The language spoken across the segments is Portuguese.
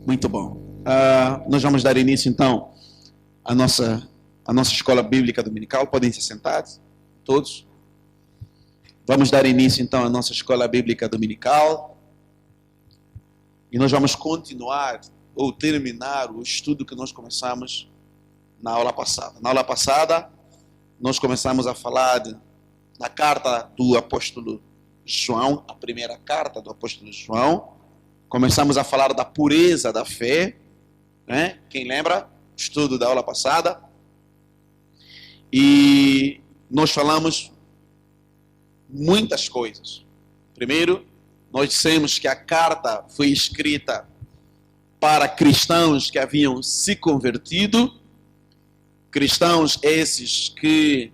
Muito bom. Nós vamos dar início, então, à nossa escola bíblica dominical. Podem se sentar, todos. Vamos dar início, então, à nossa escola bíblica dominical. E nós vamos continuar, ou terminar, o estudo que nós começamos na aula passada. Na aula passada, nós começamos a falar da carta do apóstolo João, a primeira carta do apóstolo João. Começamos a falar da pureza da fé, né? Quem lembra? Estudo da aula passada. E nós falamos muitas coisas. Primeiro, nós dissemos que a carta foi escrita para cristãos que haviam se convertido, cristãos esses que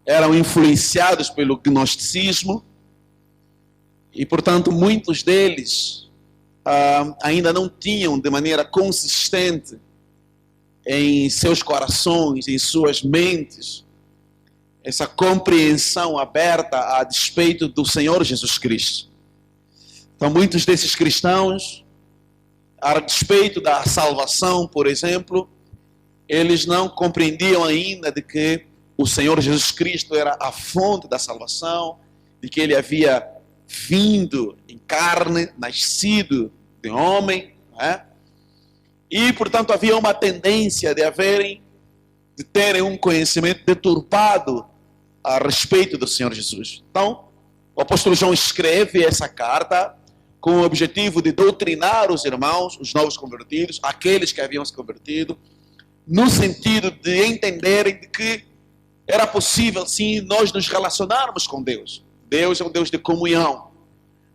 eram influenciados pelo gnosticismo, e portanto muitos deles ainda não tinham de maneira consistente em seus corações, em suas mentes, essa compreensão aberta a despeito do Senhor Jesus Cristo. Então muitos desses cristãos, a despeito da salvação, por exemplo, eles não compreendiam ainda de que o Senhor Jesus Cristo era a fonte da salvação, de que Ele havia vindo em carne, nascido de homem, né? E, portanto, havia uma tendência de terem um conhecimento deturpado a respeito do Senhor Jesus. Então, o apóstolo João escreve essa carta com o objetivo de doutrinar os irmãos, os novos convertidos, aqueles que haviam se convertido, no sentido de entenderem de que era possível, sim, nós nos relacionarmos com Deus. Deus é um Deus de comunhão.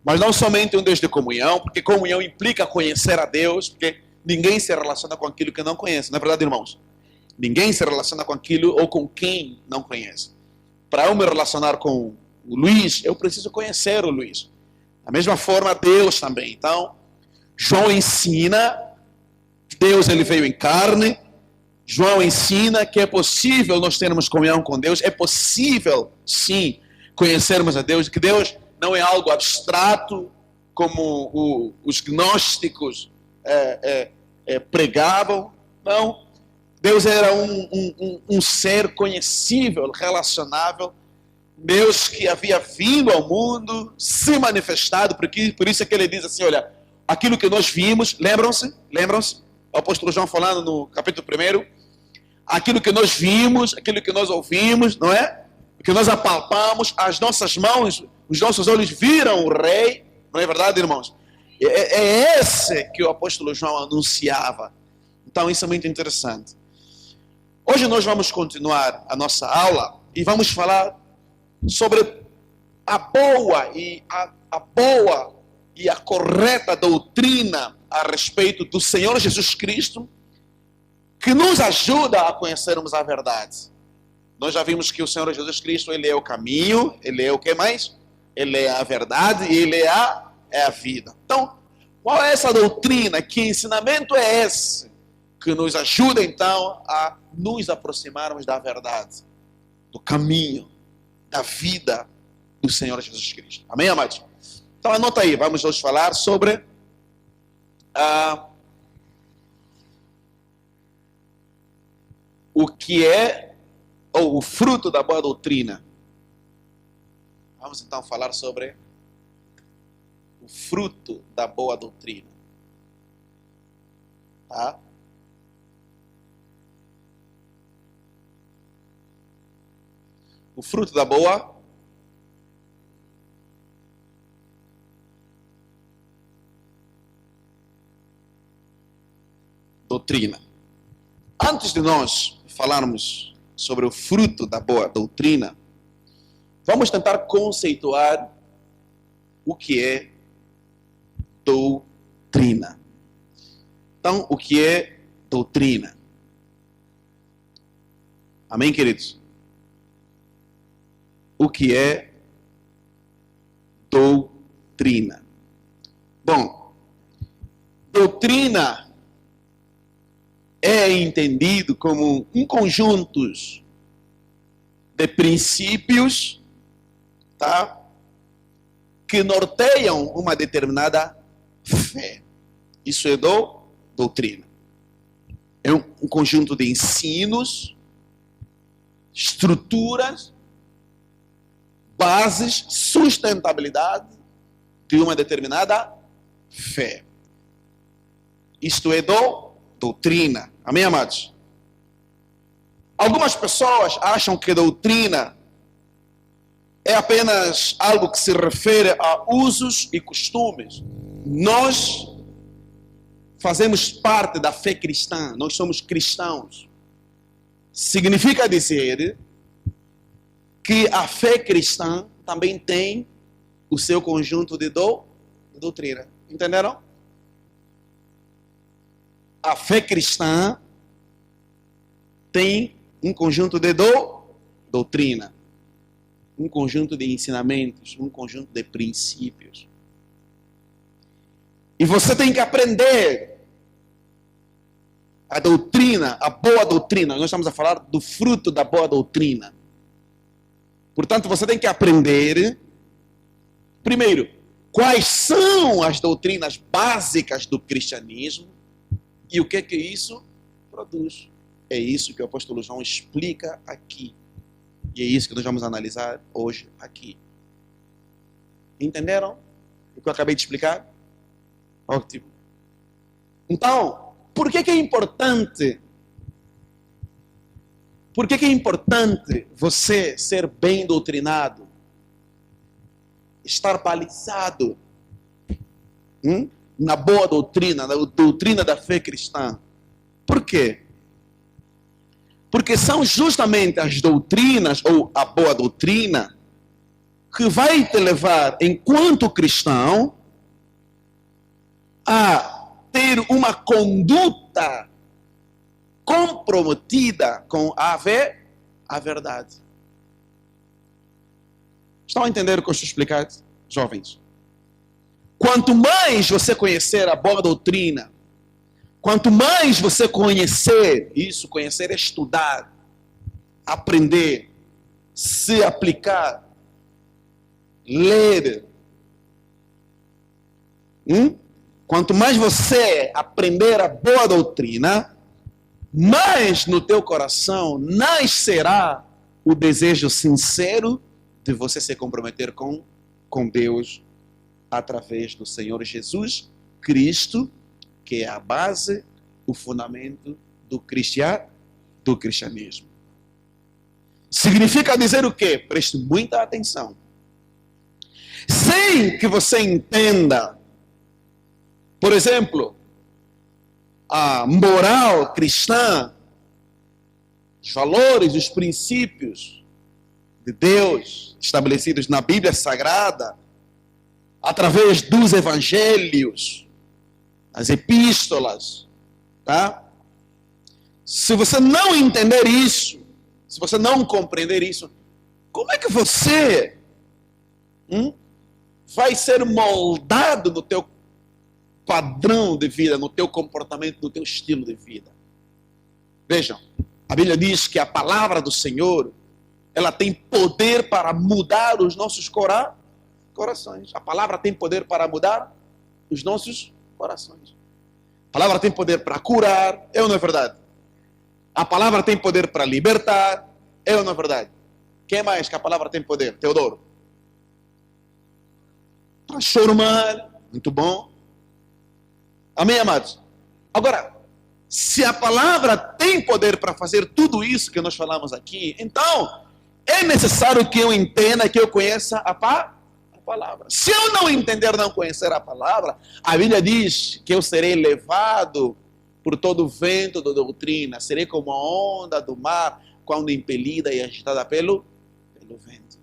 Mas não somente um Deus de comunhão, porque comunhão implica conhecer a Deus, porque ninguém se relaciona com aquilo que não conhece. Não é verdade, irmãos? Ninguém se relaciona com aquilo ou com quem não conhece. Para eu me relacionar com o Luiz, eu preciso conhecer o Luiz. Da mesma forma, Deus também. Então, João ensina que Deus ele veio em carne. João ensina que é possível nós termos comunhão com Deus. É possível, sim, conhecermos a Deus. Que Deus não é algo abstrato, como os gnósticos pregavam. Não. Deus era um ser conhecível, relacionável. Deus que havia vindo ao mundo, se manifestado. Por isso é que ele diz assim, olha, aquilo que nós vimos, lembram-se? O apóstolo João falando no capítulo 1, aquilo que nós vimos, aquilo que nós ouvimos, não é? O que nós apalpamos, as nossas mãos, os nossos olhos viram o Rei, não é verdade, irmãos? É esse que o apóstolo João anunciava. Então isso é muito interessante. Hoje nós vamos continuar a nossa aula e vamos falar sobre a boa e a correta doutrina a respeito do Senhor Jesus Cristo, que nos ajuda a conhecermos a verdade. Nós já vimos que o Senhor Jesus Cristo, Ele é o caminho, Ele é o que mais? Ele é a verdade e Ele é a vida. Então, qual é essa doutrina? Que ensinamento é esse que nos ajuda, então, a nos aproximarmos da verdade, do caminho, da vida do Senhor Jesus Cristo? Amém, amados? Então, anota aí, vamos hoje falar sobre o que é, ou o fruto da boa doutrina. Vamos então falar sobre o fruto da boa doutrina. Tá? O fruto da boa doutrina. Antes de nós falarmos sobre o fruto da boa doutrina, vamos tentar conceituar o que é doutrina. Então, o que é doutrina? Amém, queridos? O que é doutrina? Bom, doutrina é entendido como um conjunto de princípios, tá? Que norteiam uma determinada fé. Isso é doutrina. É um conjunto de ensinos, estruturas, bases, sustentabilidade de uma determinada fé. Isto é doutrina. Amém, amados? Algumas pessoas acham que doutrina é apenas algo que se refere a usos e costumes. Nós fazemos parte da fé cristã, nós somos cristãos. Significa dizer que a fé cristã também tem o seu conjunto de doutrina. Entenderam? A fé cristã tem um conjunto de doutrina, um conjunto de ensinamentos, um conjunto de princípios. E você tem que aprender a doutrina, a boa doutrina. Nós estamos a falar do fruto da boa doutrina. Portanto, você tem que aprender, primeiro, quais são as doutrinas básicas do cristianismo e o que isso produz. É isso que o apóstolo João explica aqui. E é isso que nós vamos analisar hoje aqui. Entenderam o que eu acabei de explicar? Ótimo. Então, por que é importante? Por que é importante você ser bem doutrinado? Estar balizado na boa doutrina, na doutrina da fé cristã. Por quê? Porque são justamente as doutrinas, ou a boa doutrina, que vai te levar, enquanto cristão, a ter uma conduta comprometida com a verdade. Estão a entender o que eu estou explicando, jovens? Quanto mais você conhecer a boa doutrina, quanto mais você conhecer, isso, conhecer é estudar, aprender, se aplicar, ler. Quanto mais você aprender a boa doutrina, mais no teu coração nascerá o desejo sincero de você se comprometer com Deus através do Senhor Jesus Cristo, que é a base, o fundamento do cristianismo. Significa dizer o quê? Preste muita atenção. Sem que você entenda, por exemplo, a moral cristã, os valores, os princípios de Deus estabelecidos na Bíblia Sagrada, através dos evangelhos, as epístolas, tá? Se você não entender isso, se você não compreender isso, como é que você vai ser moldado no teu padrão de vida, no teu comportamento, no teu estilo de vida? Vejam, a Bíblia diz que a palavra do Senhor, ela tem poder para mudar os nossos corações. A palavra tem poder para mudar os nossos corações. A palavra tem poder para curar, é ou não é verdade? A palavra tem poder para libertar, é ou não é verdade? Quem mais que a palavra tem poder? Teodoro? Transformar, muito bom. Amém, amados? Agora, se a palavra tem poder para fazer tudo isso que nós falamos aqui, então é necessário que eu entenda, que eu conheça a palavra. Se eu não entender, não conhecer a palavra, a Bíblia diz que eu serei levado por todo o vento da doutrina, serei como a onda do mar, quando impelida e agitada pelo vento.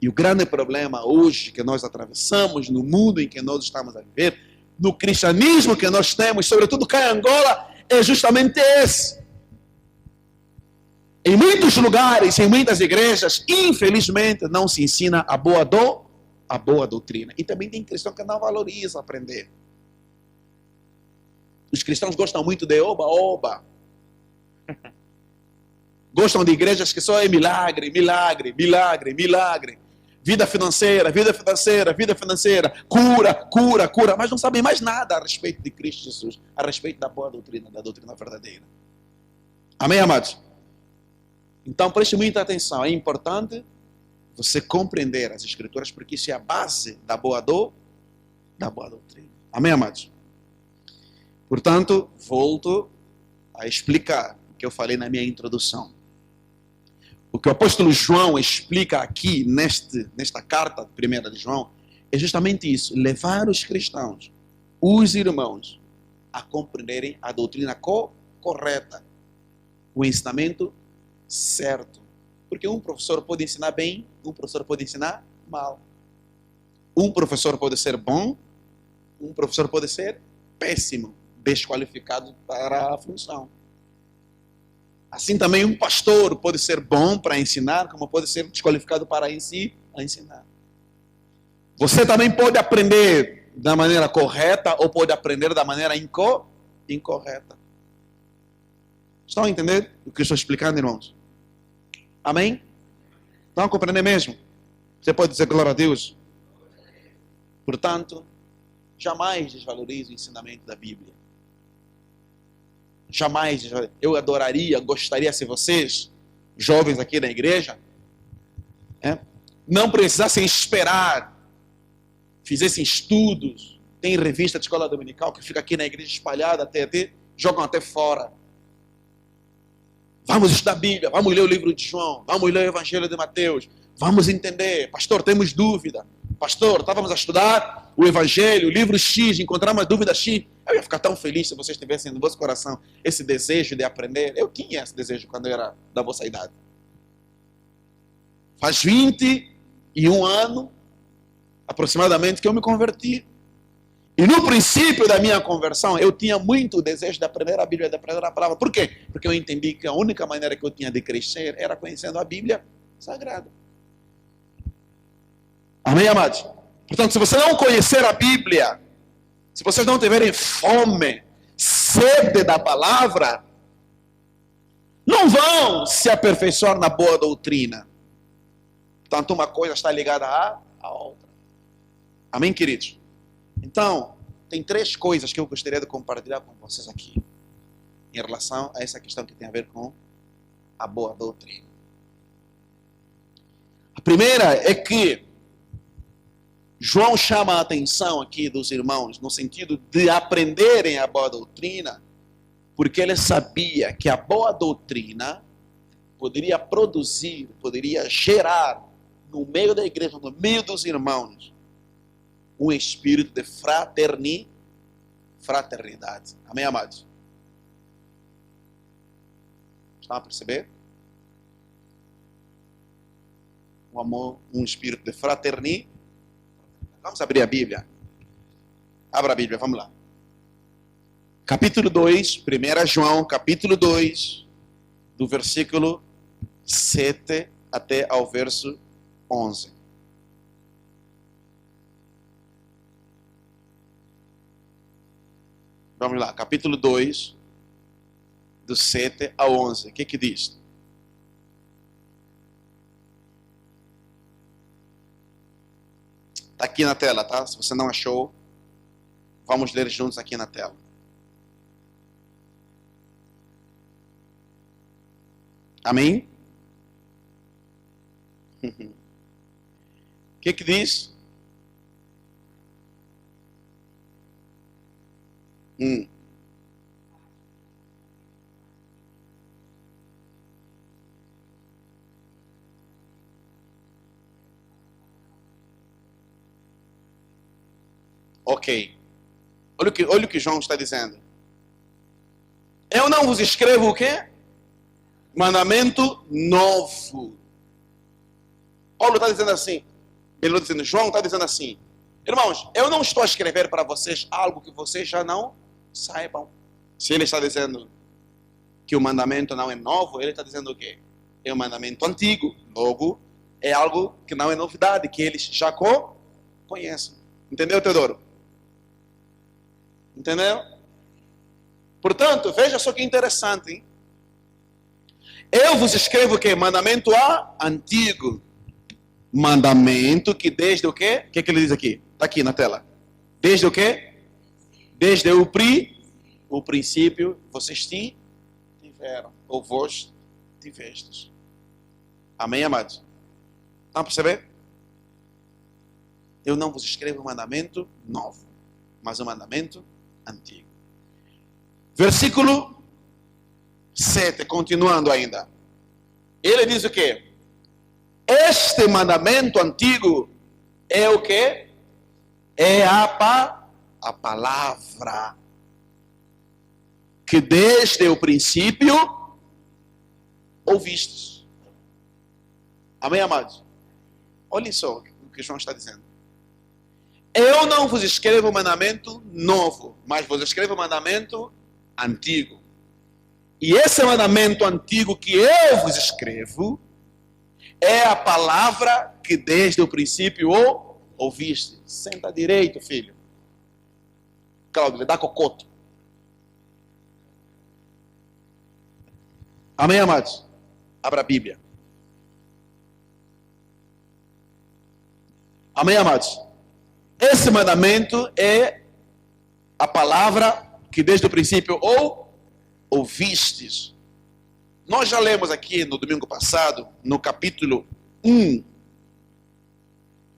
E o grande problema hoje que nós atravessamos, no mundo em que nós estamos a viver, no cristianismo que nós temos, sobretudo cá em Angola, é justamente esse. Em muitos lugares, em muitas igrejas, infelizmente, não se ensina a boa doutrina. E também tem cristão que não valoriza aprender. Os cristãos gostam muito de oba-oba. Gostam de igrejas que só é milagre, milagre, milagre, milagre. Vida financeira, vida financeira, vida financeira, cura, cura, cura, mas não sabem mais nada a respeito de Cristo Jesus, a respeito da boa doutrina, da doutrina verdadeira. Amém, amados? Então preste muita atenção, é importante você compreender as Escrituras, porque isso é a base da boa doutrina. Amém, amados? Portanto, volto a explicar o que eu falei na minha introdução. O que o apóstolo João explica aqui, nesta carta primeira de João, é justamente isso, levar os cristãos, os irmãos, a compreenderem a doutrina correta, o ensinamento certo. Porque um professor pode ensinar bem, um professor pode ensinar mal. Um professor pode ser bom, um professor pode ser péssimo, desqualificado para a função. Assim também um pastor pode ser bom para ensinar, como pode ser desqualificado para ensinar. Você também pode aprender da maneira correta ou pode aprender da maneira incorreta. Estão a entender o que eu estou explicando, irmãos? Amém? Estão a compreender mesmo? Você pode dizer glória a Deus? Portanto, jamais desvalorize o ensinamento da Bíblia. Jamais, eu adoraria, gostaria se vocês, jovens aqui na igreja, não precisassem esperar, fizessem estudos, tem revista de escola dominical que fica aqui na igreja espalhada, até jogam até fora. Vamos estudar a Bíblia, vamos ler o livro de João, vamos ler o Evangelho de Mateus, vamos entender. Pastor, temos dúvida. Pastor, estávamos a estudar o Evangelho, o livro X, encontramos uma dúvida X. Eu ia ficar tão feliz se vocês tivessem no vosso coração esse desejo de aprender. Eu tinha esse desejo quando eu era da vossa idade. Faz 21 anos, aproximadamente, que eu me converti. E no princípio da minha conversão, eu tinha muito desejo de aprender a Bíblia, de aprender a palavra. Por quê? Porque eu entendi que a única maneira que eu tinha de crescer era conhecendo a Bíblia Sagrada. Amém, amados? Portanto, se você não conhecer a Bíblia, se vocês não tiverem fome, sede da palavra, não vão se aperfeiçoar na boa doutrina. Portanto, uma coisa está ligada à outra. Amém, queridos? Então, tem 3 coisas que eu gostaria de compartilhar com vocês aqui, em relação a essa questão que tem a ver com a boa doutrina. A primeira é que João chama a atenção aqui dos irmãos no sentido de aprenderem a boa doutrina, porque ele sabia que a boa doutrina poderia produzir, poderia gerar no meio da igreja, no meio dos irmãos, um espírito de fraternidade. Amém, amados? Estão a perceber? Um amor, um espírito de fraternidade. Vamos abrir a Bíblia. Abra a Bíblia, vamos lá. Capítulo 2, 1 João, capítulo 2, do versículo 7 até ao verso 11. Vamos lá, capítulo 2, do 7 ao 11. O que diz? Está aqui na tela, tá? Se você não achou, vamos ler juntos aqui na tela. Amém? O que diz? Ok. Olha o que João está dizendo. Eu não vos escrevo o quê? Mandamento novo. Paulo está dizendo assim. Ele está dizendo, João está dizendo assim. Irmãos, eu não estou a escrever para vocês algo que vocês já não saibam. Se ele está dizendo que o mandamento não é novo, ele está dizendo o quê? É um mandamento antigo. Logo, é algo que não é novidade, que eles já conhecem. Entendeu, Teodoro? Entendeu? Portanto, veja só que interessante, hein? Eu vos escrevo o quê? Mandamento antigo. mandamento que desde o quê? O que ele diz aqui? Está aqui na tela. Desde o quê? Desde o princípio, vocês tiveram, ou vós tivestes. Amém, amados? Estão a perceber? Eu não vos escrevo um mandamento novo, mas um mandamento antigo. Versículo 7, continuando ainda. Ele diz o quê? Este mandamento antigo é o quê? É a palavra que desde o princípio ouvistes. Amém, amados? Olhem só o que João está dizendo. Eu não vos escrevo um mandamento novo, mas vos escrevo um mandamento antigo. E esse mandamento antigo que eu vos escrevo é a palavra que desde o princípio ouviste. Senta direito, filho. Cláudio, lhe dá cocoto. Amém, amados? Abra a Bíblia. Amém, amados? Esse mandamento é a palavra que desde o princípio ouvistes. Nós já lemos aqui no domingo passado, no capítulo 1,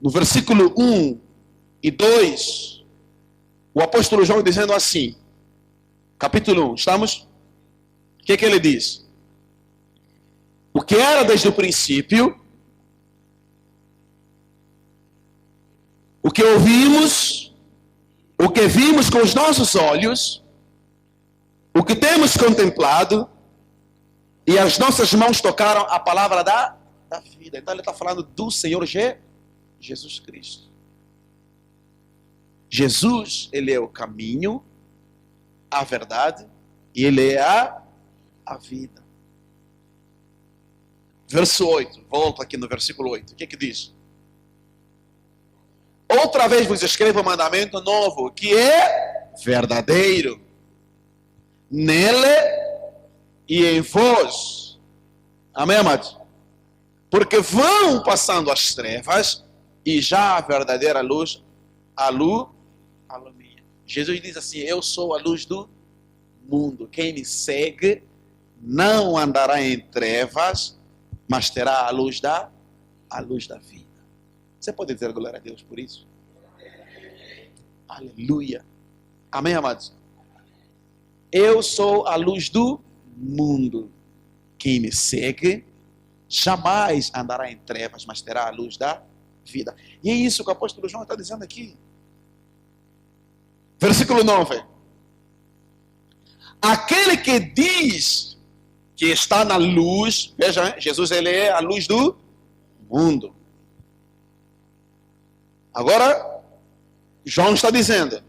no versículo 1 e 2, o apóstolo João dizendo assim, capítulo 1, estamos? O que ele diz? O que era desde o princípio, o que ouvimos, o que vimos com os nossos olhos, o que temos contemplado, e as nossas mãos tocaram a palavra da vida. Então ele está falando do Senhor Jesus Cristo. Jesus, ele é o caminho, a verdade, e ele é a vida. Verso 8, volto aqui no versículo 8. O que diz? Outra vez vos escrevo um mandamento novo, que é verdadeiro. Nele e em vós. Amém, amados? Porque vão passando as trevas e já a verdadeira luz alumia. Jesus diz assim, eu sou a luz do mundo. Quem me segue não andará em trevas, mas terá a luz da vida. Você pode dizer glória a Deus por isso? Aleluia. Amém, amados? Eu sou a luz do mundo. Quem me segue jamais andará em trevas, mas terá a luz da vida. E é isso que o apóstolo João está dizendo aqui. Versículo 9. Aquele que diz que está na luz, veja, Jesus ele é a luz do mundo. Agora, João está dizendo,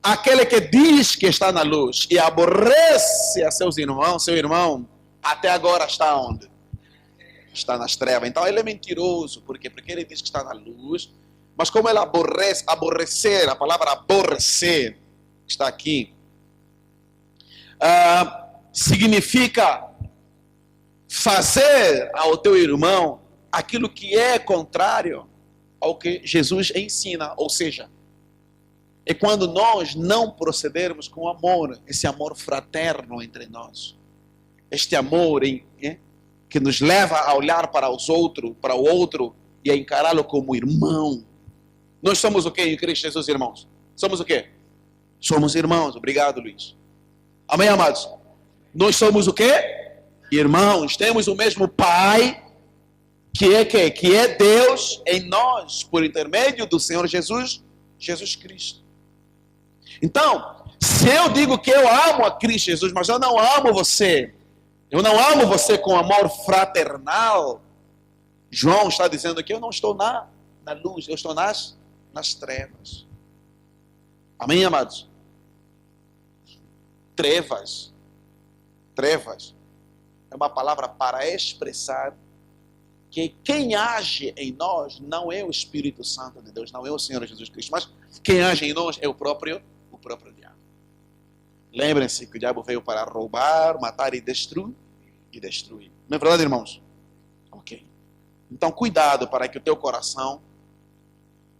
aquele que diz que está na luz e aborrece a seus irmãos, seu irmão, até agora está onde? Está nas trevas. Então ele é mentiroso. Por quê? Porque ele diz que está na luz, mas como ele aborrecer, a palavra aborrecer, está aqui, significa fazer ao teu irmão aquilo que é contrário ao que Jesus ensina, ou seja, é quando nós não procedermos com amor, esse amor fraterno entre nós, este amor que nos leva a olhar para o outro e a encará-lo como irmão. Nós somos o que em Cristo Jesus, irmãos? Somos o que? Somos irmãos. Obrigado, Luiz. Amém, amados? Nós somos o que? Irmãos. Temos o mesmo Pai, que é Deus em nós, por intermédio do Senhor Jesus Cristo. Então, se eu digo que eu amo a Cristo Jesus, mas eu não amo você, eu não amo você com amor fraternal, João está dizendo que eu não estou na luz, eu estou nas trevas. Amém, amados? Trevas é uma palavra para expressar que quem age em nós não é o Espírito Santo de Deus, não é o Senhor Jesus Cristo, mas quem age em nós é o próprio diabo. Lembrem-se que o diabo veio para roubar, matar e destruir. Não é verdade, irmãos? Ok. Então, cuidado para que o teu coração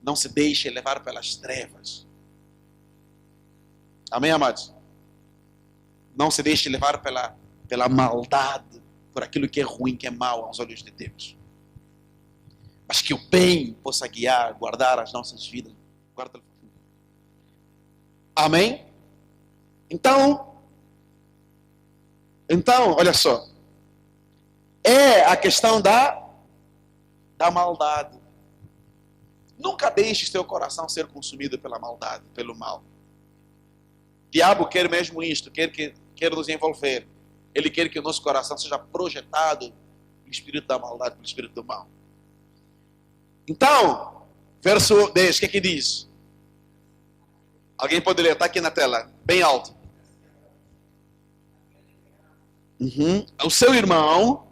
não se deixe levar pelas trevas. Amém, amados? Não se deixe levar pela maldade, por aquilo que é ruim, que é mau aos olhos de Deus. Mas que o bem possa guiar, guardar as nossas vidas. Guarda. Amém? Então, olha só. É a questão da maldade. Nunca deixe seu coração ser consumido pela maldade, pelo mal. O diabo quer mesmo isto, quer nos envolver. Ele quer que o nosso coração seja projetado pelo espírito da maldade, pelo espírito do mal. Então, verso 10, o que diz? Alguém pode ler? Está aqui na tela, bem alto. O seu irmão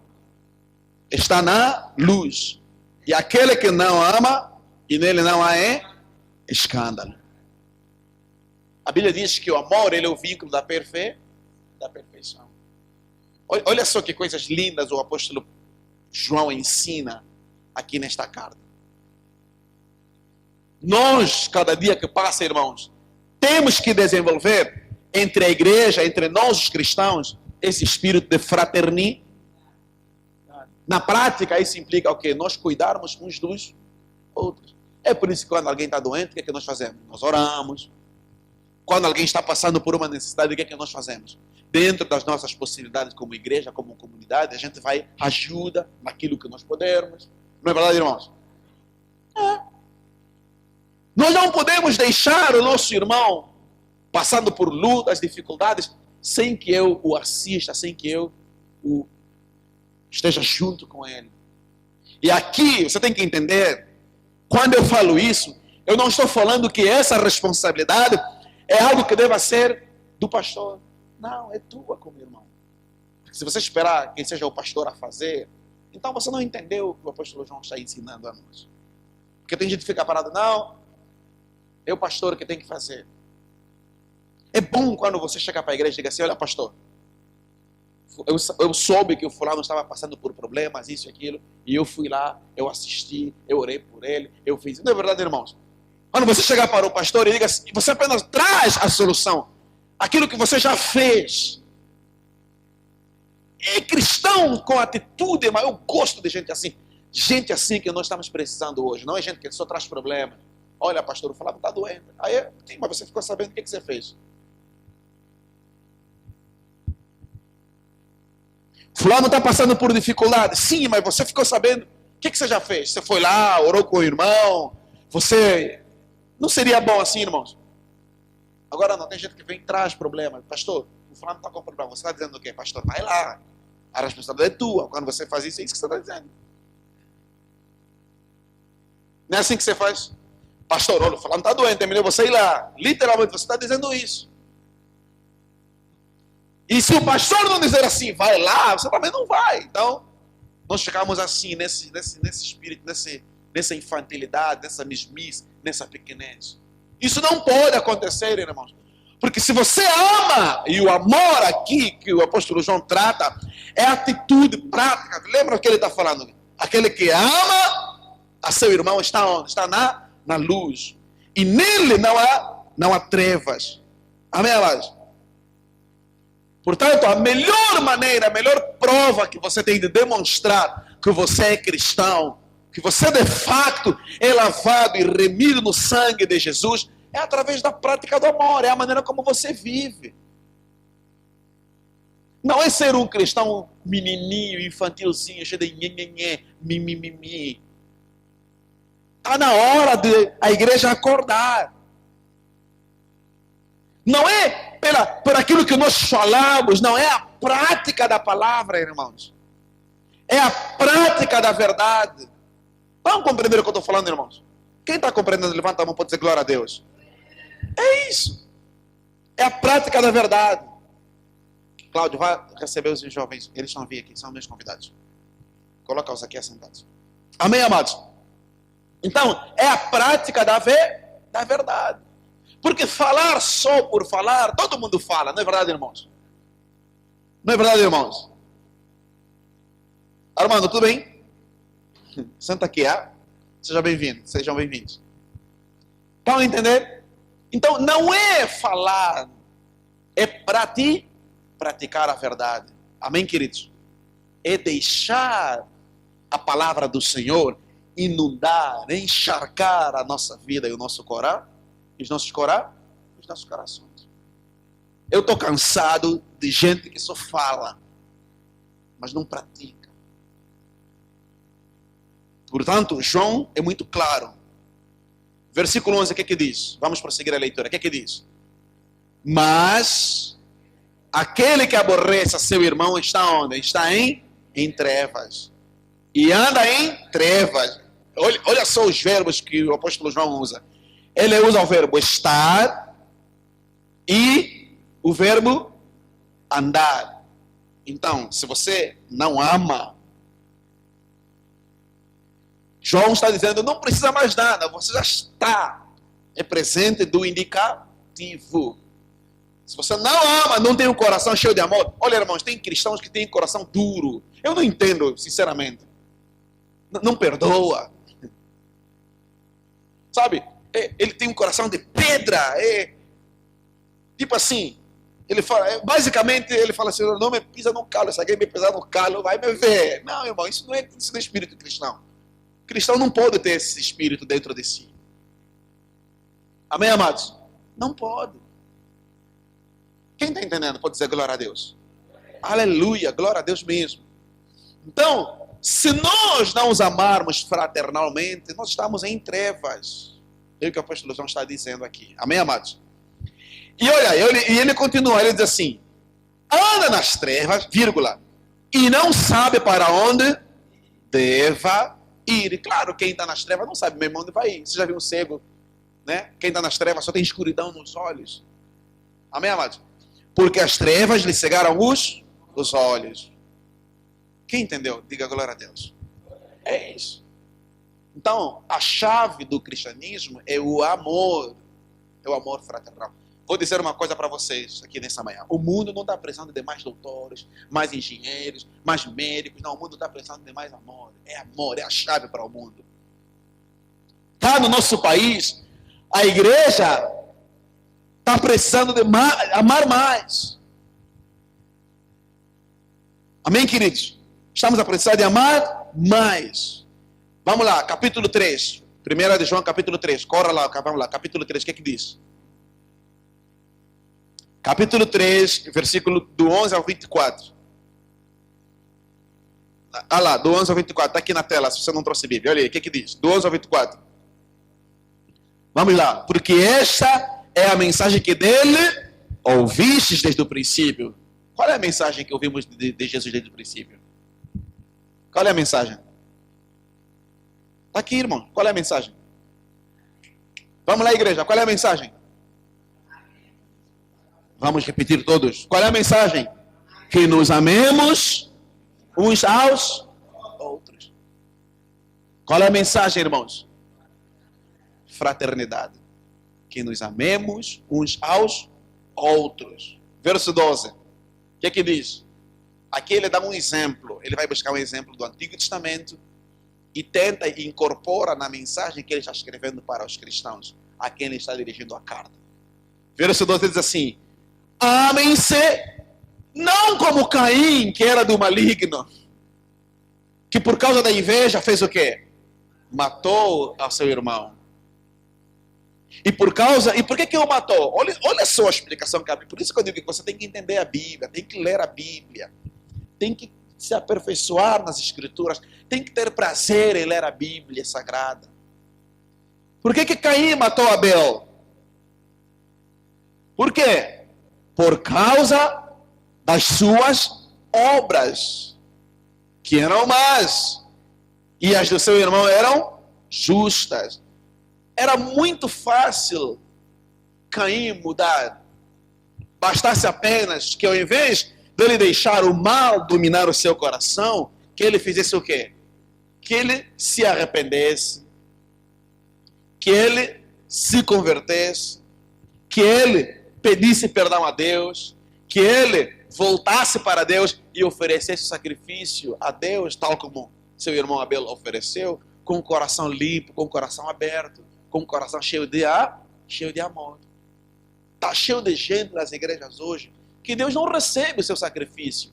está na luz. E aquele que não ama, e nele não há escândalo. A Bíblia diz que o amor, ele é o vínculo da perfeição. Olha só que coisas lindas o apóstolo João ensina aqui nesta carta. Nós, cada dia que passa, irmãos, temos que desenvolver entre a igreja, entre nós os cristãos, esse espírito de fraternidade. Na prática, isso implica o quê? Nós cuidarmos uns dos outros. É por isso que quando alguém está doente, o que é que nós fazemos? Nós oramos. Quando alguém está passando por uma necessidade, o que é que nós fazemos? Dentro das nossas possibilidades como igreja, como comunidade, a gente vai ajuda naquilo que nós pudermos. Não é verdade, irmãos? Nós não podemos deixar o nosso irmão passando por lutas, dificuldades, sem que eu o assista, sem que eu o esteja junto com ele. E aqui, você tem que entender, quando eu falo isso, eu não estou falando que essa responsabilidade é algo que deva ser do pastor. Não, é tua como irmão. Se você esperar que seja o pastor a fazer, então você não entendeu o que o apóstolo João está ensinando a nós. Porque tem gente que fica parado, não, é o pastor que tem que fazer. É bom quando você chega para a igreja e diga assim, olha pastor, eu soube que o fulano estava passando por problemas, isso e aquilo, e eu fui lá, eu assisti, eu orei por ele, eu fiz. Não é verdade, irmãos? Quando você chegar para o pastor e diga assim, você apenas traz a solução, aquilo que você já fez. É cristão com atitude, mas eu gosto de gente assim. Gente assim que nós estamos precisando hoje. Não é gente que só traz problemas. Olha, pastor, o fulano está doente. Aí, sim, mas você ficou sabendo o que você fez. Fulano está passando por dificuldade. Sim, mas você ficou sabendo o que você já fez. Você foi lá, orou com o irmão. Você... Não seria bom assim, irmãos? Agora não, tem gente que vem e traz problemas. Pastor, o fulano está com problema. Você está dizendo o quê? Pastor, vai lá. A responsabilidade é tua. Quando você faz isso, é isso que você está dizendo. Não é assim que você faz? Pastor, olha, o fulano está doente, é melhor você ir lá. Literalmente, você está dizendo isso. E se o pastor não dizer assim, vai lá, você também não vai. Então, nós ficamos assim, nesse espírito, nessa infantilidade, nessa mesmice, nessa pequenez. Isso não pode acontecer, irmãos. Porque se você ama, e o amor aqui que o apóstolo João trata, é atitude prática. Lembra o que ele está falando? Aquele que ama a seu irmão está onde? Está na luz. E nele não há trevas. Amém, amados? Portanto, a melhor maneira, a melhor prova que você tem de demonstrar que você é cristão, que você de facto é lavado e remido no sangue de Jesus, é através da prática do amor, é a maneira como você vive. Não é ser um cristão menininho, infantilzinho, cheio de nhenhenhé, mimimi. Está na hora de a igreja acordar. Não é por aquilo que nós falamos, não é a prática da palavra, irmãos. É a prática da verdade. Vão compreender o que eu estou falando, irmãos? Quem está compreendendo, levanta a mão, pode dizer glória a Deus. É isso. É a prática da verdade. Cláudio, vai receber os jovens. Eles estão vindo aqui, são meus convidados. Coloca-os aqui assentados. Amém, amados? Então, é a prática da verdade. Porque falar só por falar, todo mundo fala, não é verdade, irmãos? Não é verdade, irmãos? Armando, tudo bem? Senta aqui, Seja bem-vindo, sejam bem-vindos. Estão a entender? Então, não é falar, é para ti praticar a verdade. Amém, queridos? É deixar a palavra do Senhor inundar, encharcar a nossa vida e o nosso coração, os nossos corações. Eu estou cansado de gente que só fala, mas não pratica. Portanto, João é muito claro. Versículo 11, o que é que diz? Vamos prosseguir a leitura. O que é que diz? Mas aquele que aborrece a seu irmão está onde? Está em trevas. E anda em trevas. Olha só os verbos que o apóstolo João usa. Ele usa o verbo estar e o verbo andar. Então, se você não ama, João está dizendo, não precisa mais nada, você já está. É presente do indicativo. Se você não ama, não tem um coração cheio de amor. Olha, irmãos, tem cristãos que têm coração duro. Eu não entendo, sinceramente. Não perdoa. Sabe? Ele tem um coração de pedra. Tipo assim, ele fala, basicamente ele fala assim, não me pisa no calo, se alguém me pisar no calo, vai me ver. Não, irmão, isso não é espírito cristão. O cristão não pode ter esse espírito dentro de si. Amém, amados? Não pode. Quem está entendendo pode dizer glória a Deus. Aleluia, glória a Deus mesmo. Então, se nós não os amarmos fraternalmente, nós estamos em trevas. É o que o apóstolo João está dizendo aqui. Amém, amados? E olha, ele continua, ele diz assim, anda nas trevas, vírgula, e não sabe para onde deva ir. E claro, quem está nas trevas não sabe mesmo onde vai ir. Você já viu um cego, né? Quem está nas trevas só tem escuridão nos olhos. Amém, amados? Porque as trevas lhe cegaram os olhos. Quem entendeu? Diga glória a Deus. É isso. Então, a chave do cristianismo é o amor. É o amor fraternal. Vou dizer uma coisa para vocês aqui nessa manhã. O mundo não está precisando de mais doutores, mais engenheiros, mais médicos. Não, o mundo está precisando de mais amor. É amor, é a chave para o mundo. Cá no nosso país, a igreja está precisando de amar mais. Amém, queridos? Estamos a precisar de amar mais. Vamos lá, capítulo 3. 1 de João, capítulo 3. Corra lá, vamos lá, capítulo 3. O que é que diz? Capítulo 3, versículo do 11 ao 24. Ah lá, do 11 ao 24. Está aqui na tela, se você não trouxe Bíblia. Olha aí, o que é que diz? Do 11 ao 24. Vamos lá. Porque esta é a mensagem que dele ouvistes desde o princípio. Qual é a mensagem que ouvimos de Jesus desde o princípio? Qual é a mensagem? Está aqui, irmão. Qual é a mensagem? Vamos lá, igreja. Qual é a mensagem? Vamos repetir todos. Qual é a mensagem? Que nos amemos uns aos outros. Qual é a mensagem, irmãos? Fraternidade. Que nos amemos uns aos outros. Verso 12. O que é que diz? Aqui ele dá um exemplo. Ele vai buscar um exemplo do Antigo Testamento e tenta e incorpora na mensagem que ele está escrevendo para os cristãos, a quem ele está dirigindo a carta. Verso 12 diz assim: amem-se, não como Caim, que era do maligno, que por causa da inveja fez o quê? Matou a seu irmão. E por que o matou? Olha só a explicação que abre. Por isso que eu digo que você tem que entender a Bíblia, tem que ler a Bíblia, tem que se aperfeiçoar nas Escrituras, tem que ter prazer em ler a Bíblia Sagrada. Por que Caim matou Abel? Por quê? Por causa das suas obras, que eram más, e as do seu irmão eram justas. Era muito fácil Caim mudar. Bastasse apenas que, ao invés dele deixar o mal dominar o seu coração, que ele fizesse o quê? Que ele se arrependesse, que ele se convertesse, que ele pedisse perdão a Deus, que ele voltasse para Deus e oferecesse o sacrifício a Deus, tal como Seu irmão Abel ofereceu com o coração limpo, com o coração aberto, com o coração cheio de amor. Está cheio de gente nas igrejas hoje que Deus não recebe o seu sacrifício.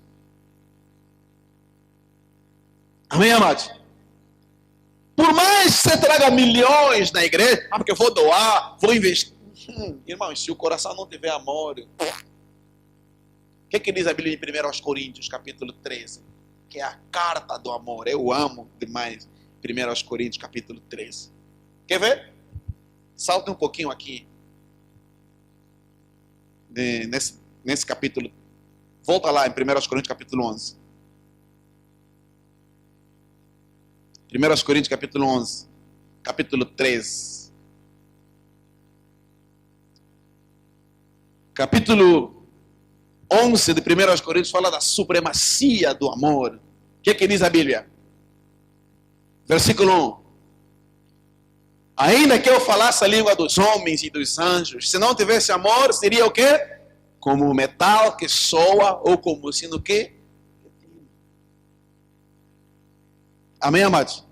Amém, amados? Por mais que você traga milhões na igreja, porque eu vou doar, vou investir. Irmãos, se o coração não tiver amor, o que diz a Bíblia em 1 Coríntios, capítulo 13? Que é a carta do amor. Eu amo demais 1 Coríntios, capítulo 13. Quer ver? Salta um pouquinho aqui. Nesse capítulo. Volta lá em 1 Coríntios, capítulo 11. 1 Coríntios, capítulo 11. Capítulo 13. Capítulo 11 de 1 Coríntios fala da supremacia do amor. O que diz a Bíblia? Versículo 1. Ainda que eu falasse a língua dos homens e dos anjos, se não tivesse amor, seria o quê? Como o metal que soa, ou como o sino que? Amém, amados?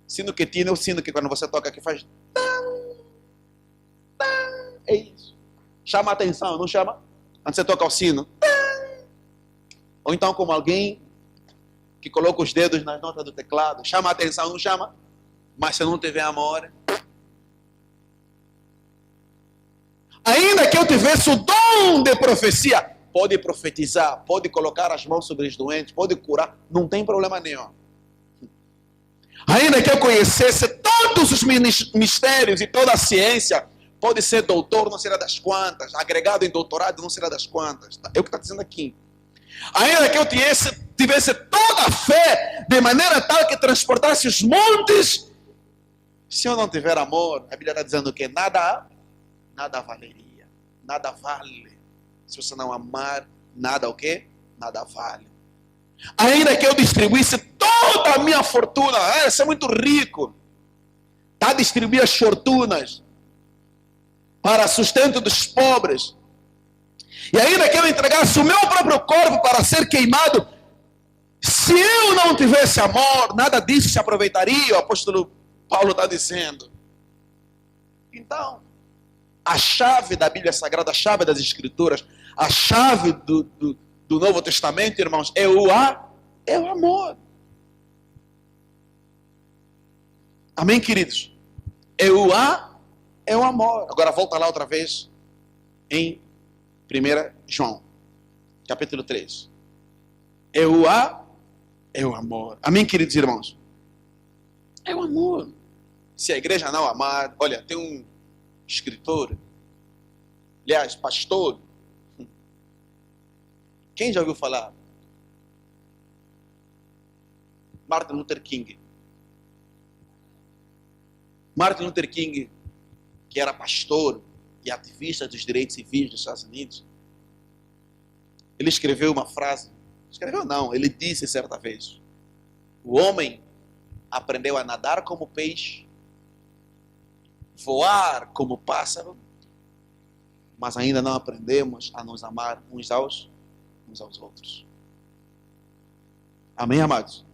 Sino que tira, é o sino que quando você toca aqui faz... É isso. Chama a atenção, não chama? Quando você toca o sino. Ou então como alguém que coloca os dedos nas notas do teclado. Chama a atenção, não chama? Mas se não tiver amor... Ainda que eu tivesse o dom de profecia, pode profetizar, pode colocar as mãos sobre os doentes, pode curar, não tem problema nenhum. Ainda que eu conhecesse todos os mistérios e toda a ciência, pode ser doutor, não será das quantas, agregado em doutorado, não será das quantas. É o que está dizendo aqui. Ainda que eu tivesse toda a fé, de maneira tal que transportasse os montes, se eu não tiver amor, a Bíblia está dizendo que nada valeria, nada vale. Se você não amar, nada o quê? Nada vale. Ainda que eu distribuísse toda a minha fortuna, você é muito rico, está a distribuir as fortunas para sustento dos pobres, e ainda que eu entregasse o meu próprio corpo para ser queimado, se eu não tivesse amor, nada disso se aproveitaria, o apóstolo Paulo está dizendo. Então, a chave da Bíblia Sagrada, a chave das Escrituras, a chave do Novo Testamento, irmãos, é o amor. Amém, queridos? É o amor. Agora volta lá outra vez em 1 João, capítulo 3. É o amor. Amém, queridos irmãos? É o amor. Se a igreja não amar, olha, tem um escritor, aliás, pastor. Quem já ouviu falar? Martin Luther King. Martin Luther King, que era pastor e ativista dos direitos civis dos Estados Unidos, ele escreveu uma frase. Escreveu não, ele disse certa vez: o homem aprendeu a nadar como peixe, voar como pássaro, mas ainda não aprendemos a nos amar uns aos outros. Amém, amados?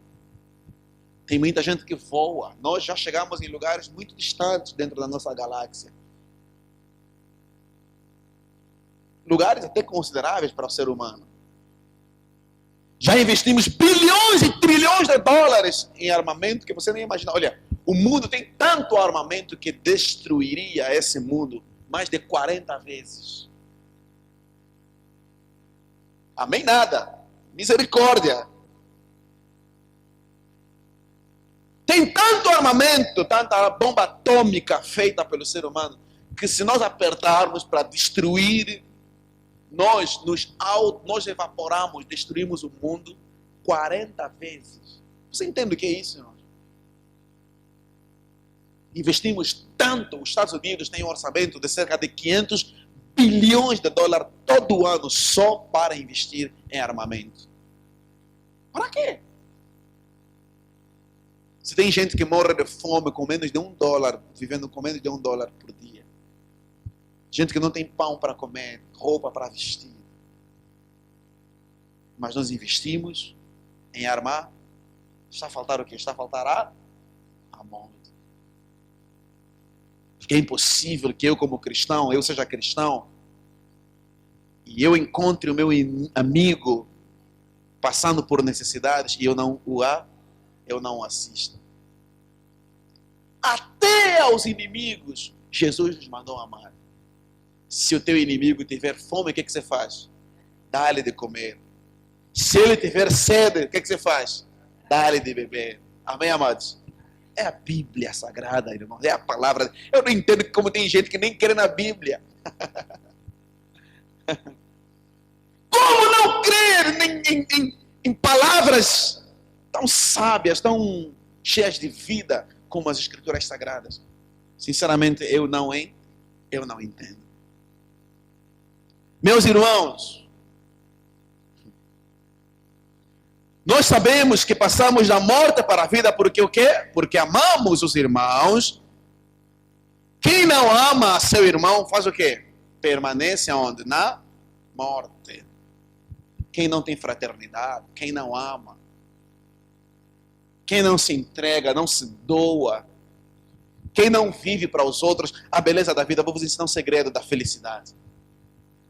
Tem muita gente que voa. Nós já chegamos em lugares muito distantes dentro da nossa galáxia. Lugares até consideráveis para o ser humano. Já investimos bilhões e trilhões de dólares em armamento que você nem imagina. Olha, o mundo tem tanto armamento que destruiria esse mundo mais de 40 vezes. Amém? Nada. Misericórdia. Tem tanto armamento, tanta bomba atômica feita pelo ser humano, que se nós apertarmos para destruir, nós evaporamos, destruímos o mundo 40 vezes. Você entende o que é isso, irmão? Investimos tanto, os Estados Unidos têm um orçamento de cerca de 500 bilhões de dólares todo ano só para investir em armamento. Para quê? Se tem gente que morre de fome com menos de $1, vivendo com menos de $1 por dia. Gente que não tem pão para comer, roupa para vestir. Mas nós investimos em armamento. Está a faltar o quê? Está a faltar a amor. Porque é impossível que eu, como cristão, eu seja cristão, e eu encontre o meu amigo passando por necessidades e eu não o assisto. Até aos inimigos, Jesus nos mandou amar. Se o teu inimigo tiver fome, o que você faz? Dá-lhe de comer. Se ele tiver sede, o que você faz? Dá-lhe de beber. Amém, amados? É a Bíblia Sagrada, irmão. É a palavra. Eu não entendo como tem gente que nem crê na Bíblia. Como não crer em palavras tão sábias, tão cheias de vida como as Escrituras Sagradas? Sinceramente, eu não entendo. Meus irmãos, nós sabemos que passamos da morte para a vida porque o quê? Porque amamos os irmãos. Quem não ama seu irmão faz o quê? Permanece aonde? Na morte. Quem não tem fraternidade, quem não ama, quem não se entrega, não se doa, quem não vive para os outros a beleza da vida. Vou vos ensinar um segredo da felicidade.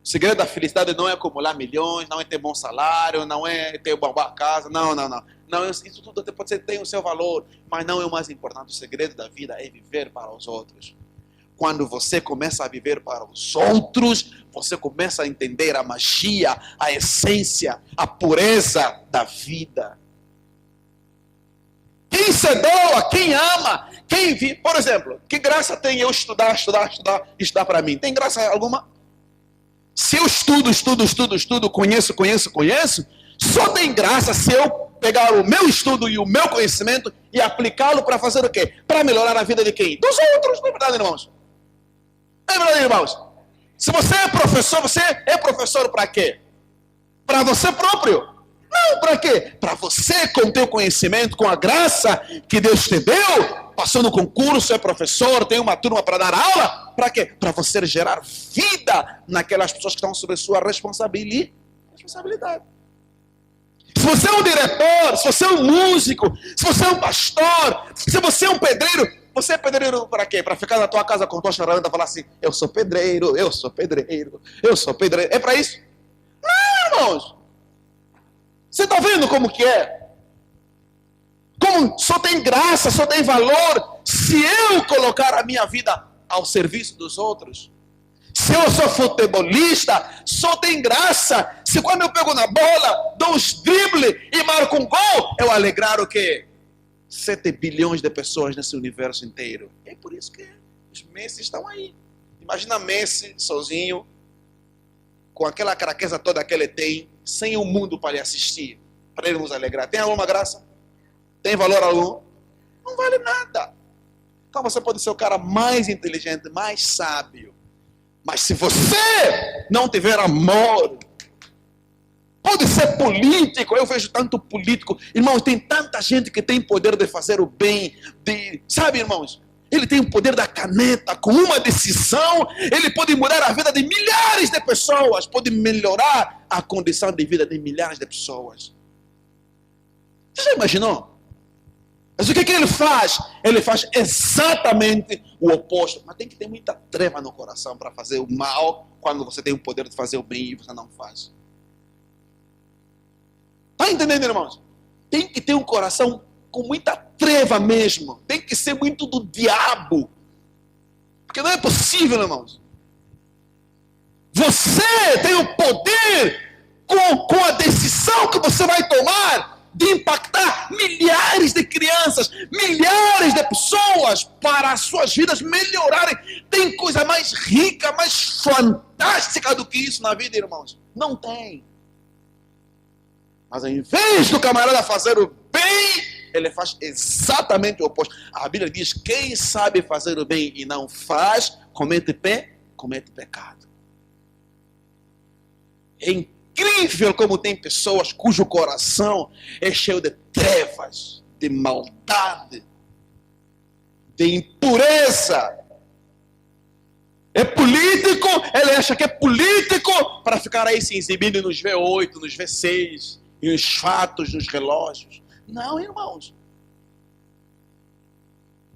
O segredo da felicidade não é acumular milhões, não é ter bom salário, não é ter uma boa casa, não. Isso tudo pode ser, tem o seu valor, mas não é o mais importante. O segredo da vida é viver para os outros. Quando você começa a viver para os outros, você começa a entender a magia, a essência, a pureza da vida. Quem se doa, quem ama, quem vive. Por exemplo, que graça tem eu estudar para mim? Tem graça alguma? Se eu estudo, conheço, só tem graça se eu pegar o meu estudo e o meu conhecimento e aplicá-lo para fazer o quê? Para melhorar a vida de quem? Dos outros, não é verdade, irmãos? Não é verdade, irmãos? Se você é professor para quê? Para você próprio? Não, para quê? Para você, com o teu conhecimento, com a graça que Deus te deu, passou no concurso, é professor, tem uma turma para dar aula, para quê? Para você gerar vida naquelas pessoas que estão sob sua responsabilidade. Se você é um diretor, se você é um músico, se você é um pastor, se você é um pedreiro, você é pedreiro para quê? Para ficar na tua casa com tua charanda e falar assim, eu sou pedreiro. É para isso? Não, irmãos. Você está vendo como que é? Como só tem graça, só tem valor se eu colocar a minha vida ao serviço dos outros. Se eu sou futebolista, só tem graça se quando eu pego na bola, dou uns dribles e marco um gol, eu alegrar o quê? 7 bilhões de pessoas nesse universo inteiro. É por isso que os Messi estão aí. Imagina Messi sozinho, com aquela craqueza toda que ele tem, sem o mundo para lhe assistir, para ele nos alegrar. Tem alguma graça? Tem valor algum? Não vale nada. Então você pode ser o cara mais inteligente, mais sábio. Mas se você não tiver amor, pode ser político. Eu vejo tanto político. Irmãos, tem tanta gente que tem poder de fazer o bem. Sabe, irmãos? Ele tem o poder da caneta. Com uma decisão, ele pode mudar a vida de milhares de pessoas. Pode melhorar a condição de vida de milhares de pessoas. Você já imaginou? Mas o que ele faz? Ele faz exatamente o oposto. Mas tem que ter muita treva no coração para fazer o mal quando você tem o poder de fazer o bem e você não faz. Está entendendo, irmãos? Tem que ter um coração com muita treva mesmo. Tem que ser muito do diabo. Porque não é possível, irmãos. Você tem o poder com a decisão que você vai tomar de impactar milhares de crianças, milhares de pessoas para as suas vidas melhorarem. Tem coisa mais rica, mais fantástica do que isso na vida, irmãos? Não tem. Mas ao invés do camarada fazer o bem, ele faz exatamente o oposto. A Bíblia diz, quem sabe fazer o bem e não faz, comete pecado. É incrível como tem pessoas cujo coração é cheio de trevas, de maldade, de impureza. É político, ele acha que é político para ficar aí se exibindo nos V8, nos V6, e nos fatos, nos relógios. Não, irmãos.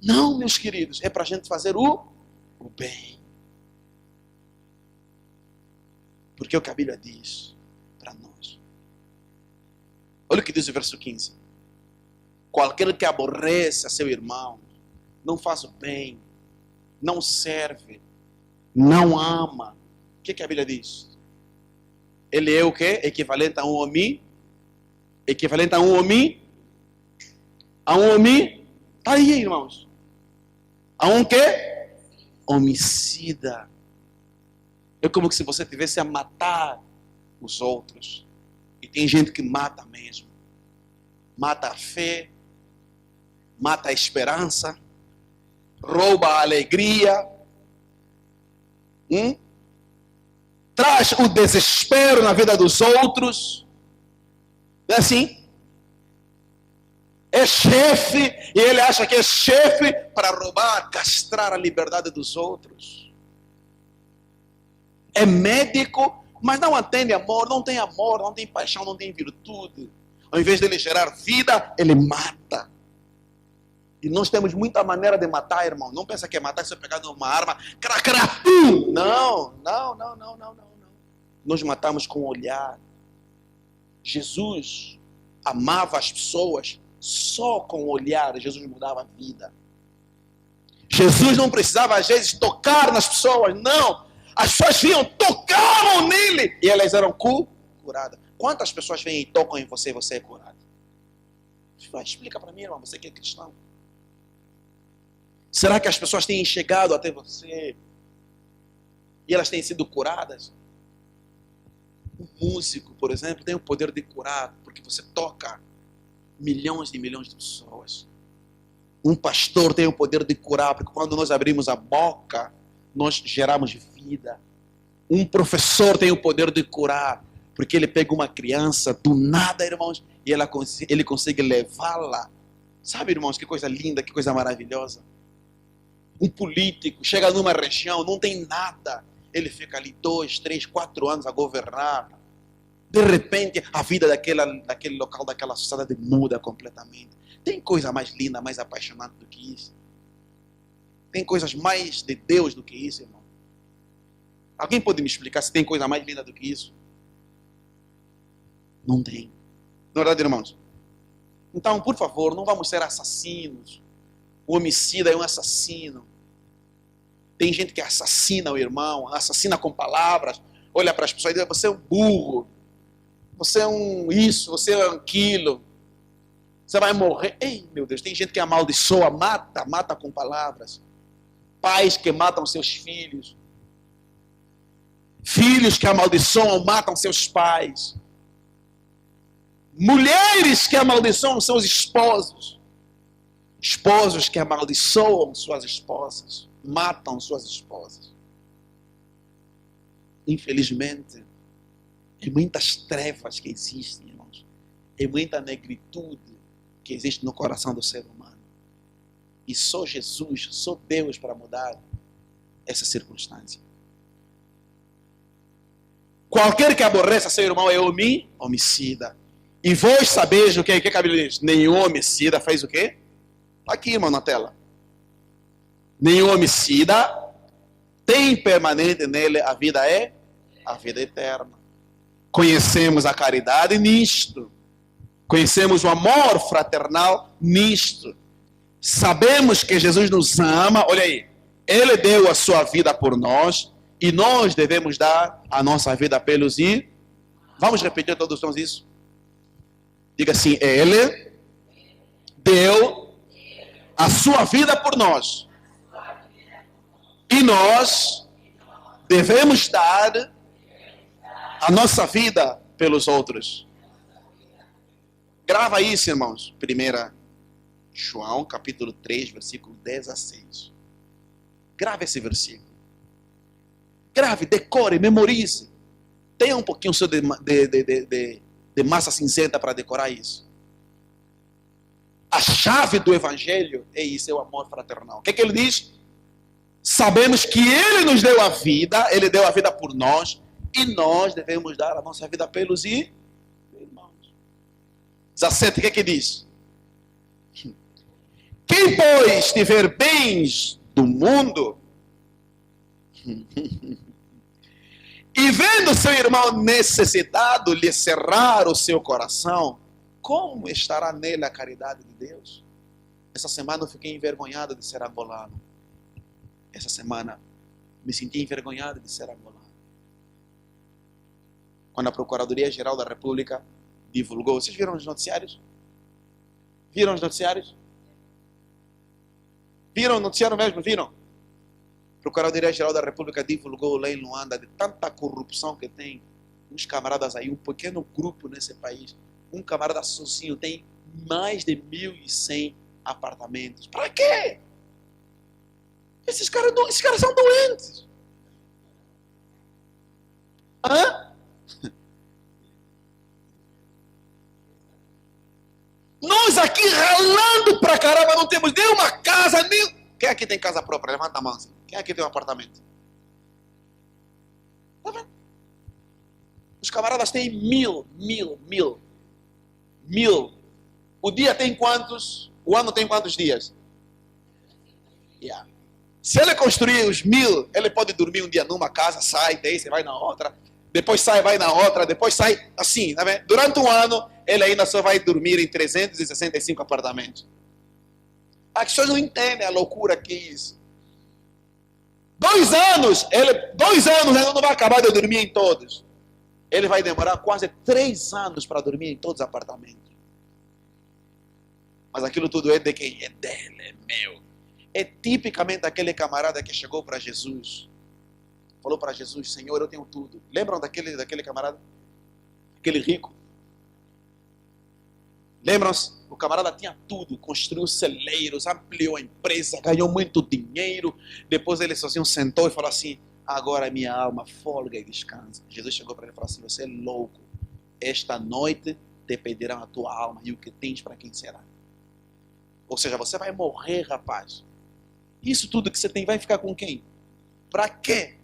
Não, meus queridos. É para a gente fazer o bem. Porque é o que a Bíblia diz para nós. Olha o que diz o verso 15. Qualquer que aborrece a seu irmão, não faz o bem, não serve, não ama. O que a Bíblia diz? Ele é o quê? Equivalente a um homem? Equivalente a um homem? A um homem? Está aí, irmãos. A um quê? Homicida. É como se você tivesse a matar os outros. E tem gente que mata mesmo. Mata a fé, mata a esperança, rouba a alegria, traz o desespero na vida dos outros. Não é assim? É chefe, e ele acha que é chefe para roubar, castrar a liberdade dos outros. É médico, mas não atende amor, não tem paixão, não tem virtude. Ao invés de ele gerar vida, ele mata. E nós temos muita maneira de matar, irmão. Não pensa que é matar, você pegar uma arma, Não. Nós matamos com o olhar. Jesus amava as pessoas só com o olhar. Jesus mudava a vida. Jesus não precisava, às vezes, tocar nas pessoas. Não. As pessoas vinham, tocavam nele e elas eram curadas. Quantas pessoas vêm e tocam em você e você é curado? Explica para mim, irmão, você que é cristão. Será que as pessoas têm chegado até você e elas têm sido curadas? Um músico, por exemplo, tem o poder de curar, porque você toca milhões e milhões de pessoas. Um pastor tem o poder de curar, porque quando nós abrimos a boca, nós geramos vida. Um professor tem o poder de curar, porque ele pega uma criança do nada, irmãos, e ele consegue levá-la. Sabe, irmãos, que coisa linda, que coisa maravilhosa. Um político chega numa região, não tem nada. Ele fica ali 2, 3, 4 anos a governar. De repente, a vida daquele local, daquela sociedade muda completamente. Tem coisa mais linda, mais apaixonante do que isso? Tem coisas mais de Deus do que isso, irmão? Alguém pode me explicar se tem coisa mais linda do que isso? Não tem. Não é verdade, irmãos? Então, por favor, não vamos ser assassinos. O homicida é um assassino. Tem gente que assassina o irmão, assassina com palavras, olha para as pessoas e diz, você é um burro, você é um isso, você é um aquilo, você vai morrer. Ei, meu Deus, tem gente que amaldiçoa, mata com palavras. Pais que matam seus filhos. Filhos que amaldiçoam, matam seus pais. Mulheres que amaldiçoam seus esposos. Esposos que amaldiçoam suas esposas. Matam suas esposas. Infelizmente, é muitas trevas que existem, irmãos. É muita negritude que existe no coração do ser humano. E só Jesus, só Deus para mudar essa circunstância. Qualquer que aborreça seu irmão é homicida. E vós sabeis o que a Bíblia diz? Nenhum homicida faz o quê? Está aqui, irmão, na tela. Nenhum homicida tem permanente nele a vida eterna. Conhecemos a caridade nisto. Conhecemos o amor fraternal nisto. Sabemos que Jesus nos ama. Olha aí. Ele deu a sua vida por nós. E nós devemos dar a nossa vida pelos irmãos. Vamos repetir todos nós isso? Diga assim, ele deu a sua vida por nós. E nós devemos dar a nossa vida pelos outros. Grava isso, irmãos. 1 João, capítulo 3, versículo 10 a 6. Grave esse versículo. Grave, decore, memorize. Tenha um pouquinho de massa cinzenta para decorar isso. A chave do evangelho é isso, é o amor fraternal. O que ele diz? Sabemos que ele nos deu a vida, ele deu a vida por nós, e nós devemos dar a nossa vida pelos irmãos. 17, o que diz? Quem, pois, tiver bens do mundo e vendo seu irmão necessitado lhe cerrar o seu coração, como estará nele a caridade de Deus? Essa semana eu fiquei envergonhado de ser angolano. Essa semana me senti envergonhado de ser angolano. Quando a Procuradoria-Geral da República divulgou, vocês viram os noticiários? Viram os noticiários? Viram o noticiário mesmo? Viram? A Procuradoria-Geral da República divulgou lá em Luanda de tanta corrupção que tem. Uns camaradas aí, um pequeno grupo nesse país, um camarada sozinho tem mais de 1.100 apartamentos. Para quê? Esses caras são doentes. Hã? Nós aqui ralando pra caramba, não temos nem uma casa, nem... Quem aqui tem casa própria? Levanta a mão assim. Quem aqui tem um apartamento? Tá vendo? Os camaradas têm mil. O dia tem quantos? O ano tem quantos dias? Yeah. Se ele construir os 1.000, ele pode dormir um dia numa casa, sai, desce, vai na outra, depois sai, vai na outra, depois sai, assim, tá vendo? Durante um ano, ele ainda só vai dormir em 365 apartamentos. As pessoas não entendem a loucura que é isso. 2 anos, ele não vai acabar de dormir em todos. Ele vai demorar quase 3 anos para dormir em todos os apartamentos. Mas aquilo tudo é de quem? É dele, é meu. É tipicamente aquele camarada que chegou para Jesus. Falou para Jesus, Senhor, eu tenho tudo. Lembram daquele camarada? Aquele rico? Lembram-se? O camarada tinha tudo, construiu celeiros, ampliou a empresa, ganhou muito dinheiro. Depois ele sozinho sentou e falou assim, agora minha alma folga e descansa. Jesus chegou para ele e falou assim, você é louco. Esta noite te pedirão a tua alma e o que tens para quem será. Ou seja, você vai morrer, rapaz. Isso tudo que você tem vai ficar com quem? Para quê?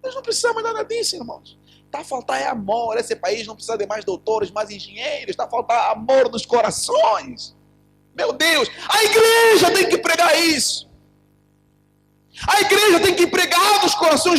Nós não precisamos nada disso, irmãos. Está a faltar é amor. Esse país não precisa de mais doutores, mais engenheiros. Está a faltar amor nos corações. Meu Deus, a igreja tem que pregar isso. A igreja tem que pregar nos corações